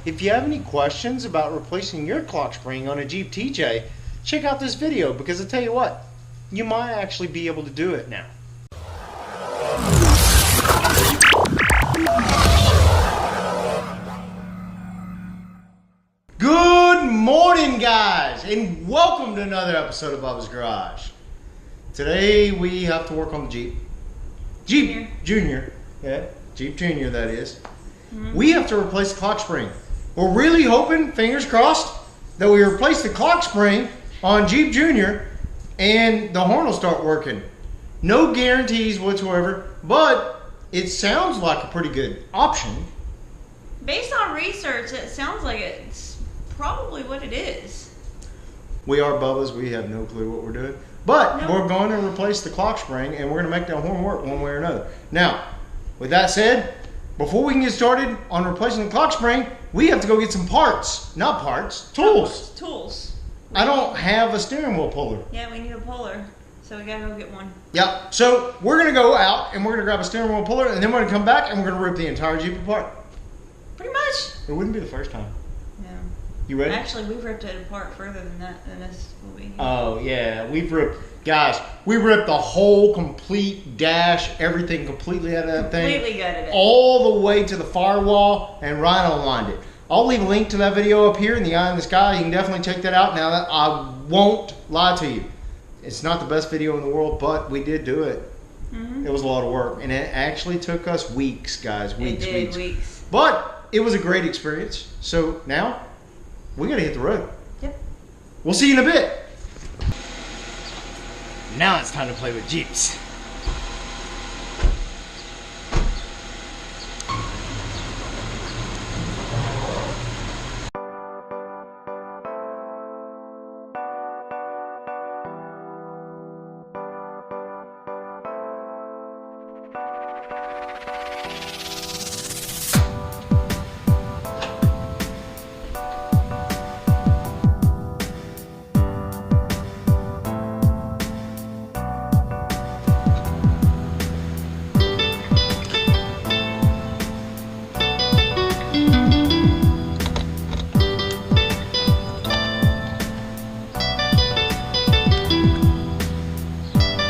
If you have any questions about replacing your clock spring on a Jeep TJ, check out this video because I'll tell you what, you might actually be able to do it now. Good morning, guys, and welcome to another episode of Bubba's Garage. Today we have to work on the Jeep Junior. Yeah, Jeep Junior, that is. We have to replace the clock spring. We're really hoping, fingers crossed, that we replace the clock spring on Jeep Junior and the horn will start working. No guarantees whatsoever, but it sounds like a pretty good option. Based on research, it sounds like it's probably what it is. We are Bubbas, we have no clue what we're doing. But we're going to replace the clock spring and we're going to make that horn work one way or another. Now, with that said, before we can get started on replacing the clock spring, we have to go get some parts. Not parts, tools. Tools. I don't have a steering wheel puller. Yeah, we need a puller, so we gotta go get one. Yep, so we're gonna go out and we're gonna grab a steering wheel puller and then we're gonna come back and we're gonna rip the entire Jeep apart. Pretty much. It wouldn't be the first time. No. You ready? Actually, we've ripped it apart further than that, than this will be. Oh yeah, we ripped the whole complete dash, everything completely out of that thing. Completely gutted it. All the way to the firewall, and Rhino lined it. I'll leave a link to that video up here in the eye in the sky. You can definitely check that out. Now, that I won't lie to you, it's not the best video in the world, but we did do it. It was a lot of work, and it actually took us weeks, guys. Weeks. But it was a great experience. So now we gotta hit the road. Yep. We'll see you in a bit. Now it's time to play with Jeeps.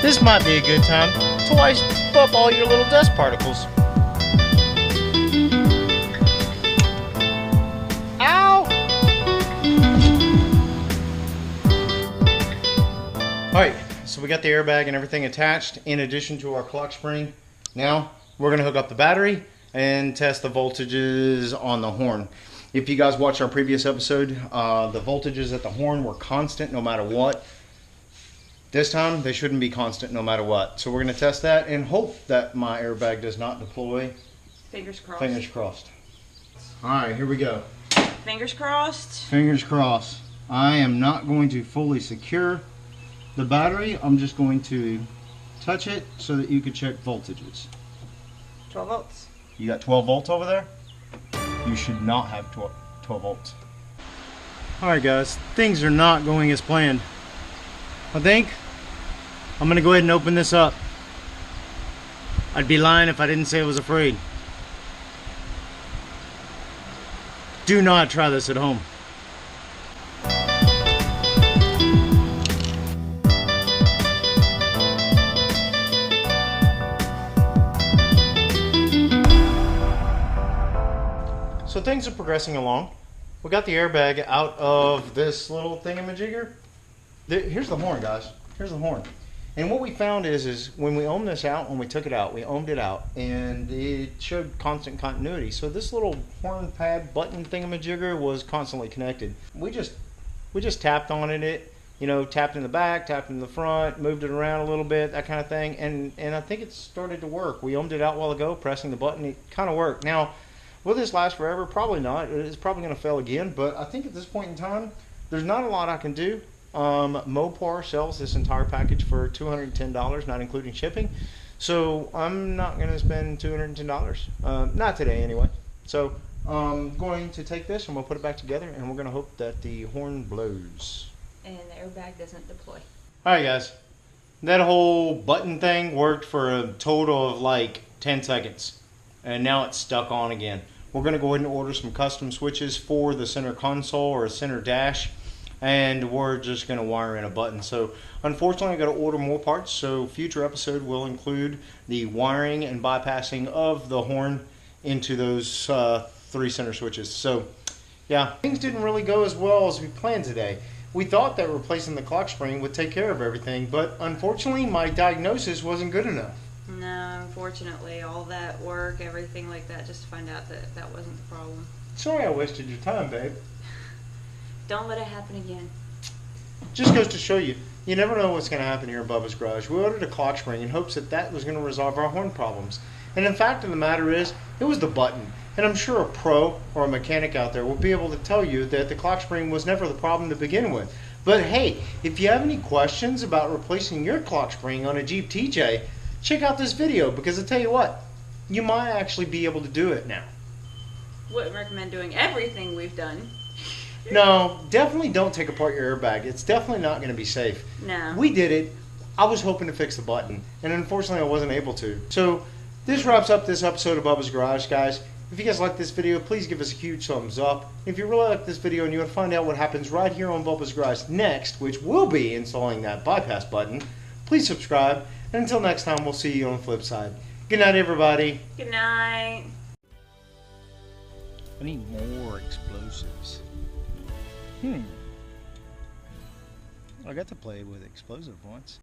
This might be a good time to wipe up all your little dust particles. Ow! Alright, so we got the airbag and everything attached in addition to our clock spring. Now we're going to hook up the battery and test the voltages on the horn. If you guys watched our previous episode, the voltages at the horn were constant no matter what. This time, they shouldn't be constant no matter what. So we're going to test that and hope that my airbag does not deploy. Fingers crossed. Fingers crossed. Alright, here we go. Fingers crossed. Fingers crossed. I am not going to fully secure the battery. I'm just going to touch it so that you can check voltages. 12 volts. You got 12 volts over there? You should not have 12 volts. Alright guys, things are not going as planned. I think I'm going to go ahead and open this up. I'd be lying if I didn't say I was afraid. Do not try this at home. So things are progressing along. We got the airbag out of this little thingamajigger. Here's the horn, guys. Here's the horn. And what we found is when we ohmed this out, when we took it out, we ohmed it out, and it showed constant continuity. So this little horn pad button thingamajigger was constantly connected. We just tapped on it, you know, tapped in the back, tapped in the front, moved it around a little bit, that kind of thing. And I think it started to work. We ohmed it out a while ago, pressing the button. It kind of worked. Now, will this last forever? Probably not. It's probably going to fail again. But I think at this point in time, there's not a lot I can do. Mopar sells this entire package for $210, not including shipping. So I'm not going to spend $210. Not today anyway. So I'm going to take this and we'll put it back together and we're going to hope that the horn blows. And the airbag doesn't deploy. Alright guys, that whole button thing worked for a total of like 10 seconds. And now it's stuck on again. we're going to go ahead and order some custom switches for the center console or center dash, and we're just going to wire in a button. So unfortunately I got to order more parts, so future episode will include the wiring and bypassing of the horn into those 3 center switches. So yeah, things didn't really go as well as we planned today. We thought that replacing the clock spring would take care of everything, but unfortunately my diagnosis wasn't good enough. No, unfortunately, all that work, everything like that, just to find out that that wasn't the problem. Sorry I wasted your time, babe. Don't let it happen again. Just goes to show you, you never know what's going to happen here in Bubba's Garage. We ordered a clock spring in hopes that that was going to resolve our horn problems. And in fact of the matter is, it was the button. And I'm sure a pro or a mechanic out there will be able to tell you that the clock spring was never the problem to begin with. But hey, if you have any questions about replacing your clock spring on a Jeep TJ, check out this video, because I tell you what, you might actually be able to do it now. Wouldn't recommend doing everything we've done. No, definitely don't take apart your airbag. It's definitely not going to be safe. No. We did it. I was hoping to fix the button, and unfortunately I wasn't able to. So this wraps up this episode of Bubba's Garage, guys. If you guys like this video, please give us a huge thumbs up. If you really like this video and you want to find out what happens right here on Bubba's Garage next, which will be installing that bypass button, please subscribe. And until next time, we'll see you on the flip side. Good night, everybody. Good night. I need more explosives. I got to play with explosive once.